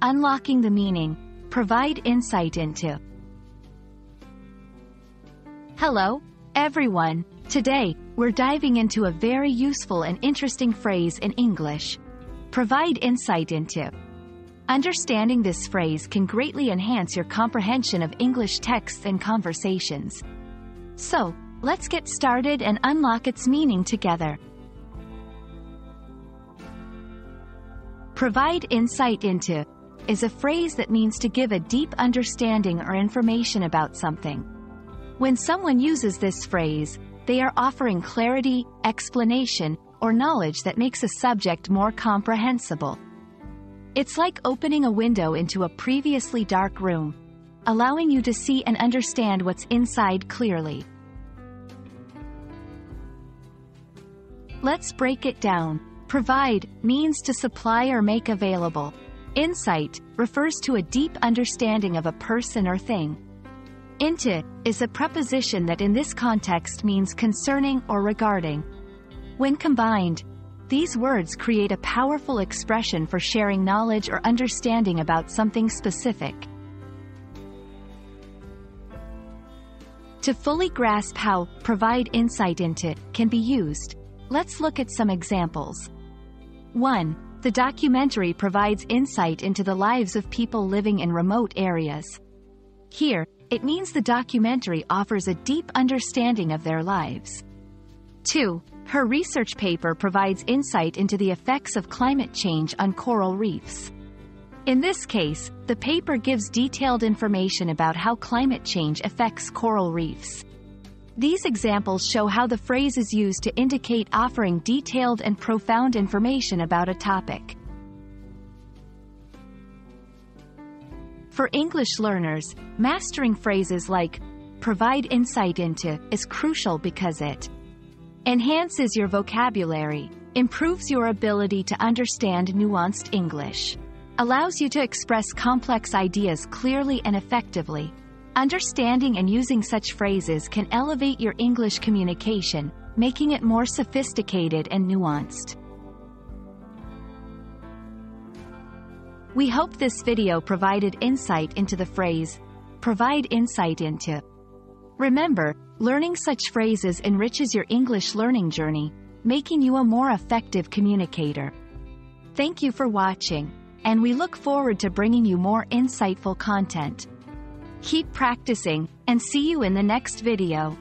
Unlocking the meaning. Provide insight into. Hello, everyone. Today, we're diving into a very useful and interesting phrase in English. Provide insight into. Understanding this phrase can greatly enhance your comprehension of English texts and conversations. So, let's get started and unlock its meaning together. Provide insight into is a phrase that means to give a deep understanding or information about something. When someone uses this phrase, they are offering clarity, explanation, or knowledge that makes a subject more comprehensible. It's like opening a window into a previously dark room, allowing you to see and understand what's inside clearly. Let's break it down. Provide means to supply or make available. Insight refers to a deep understanding of a person or thing. Into is a preposition that in this context means concerning or regarding. When combined, these words create a powerful expression for sharing knowledge or understanding about something specific. To fully grasp how provide insight into can be used, let's look at some examples. 1. The documentary provides insight into the lives of people living in remote areas. Here, it means the documentary offers a deep understanding of their lives. 2. Her research paper provides insight into the effects of climate change on coral reefs. In this case, the paper gives detailed information about how climate change affects coral reefs. These examples show how the phrase is used to indicate offering detailed and profound information about a topic. For English learners, mastering phrases like provide insight into is crucial because it enhances your vocabulary, improves your ability to understand nuanced English, allows you to express complex ideas clearly and effectively. Understanding and using such phrases can elevate your English communication, making it more sophisticated and nuanced. We hope this video provided insight into the phrase, provide insight into. Remember, learning such phrases enriches your English learning journey, making you a more effective communicator. Thank you for watching, and we look forward to bringing you more insightful content. Keep practicing, and see you in the next video.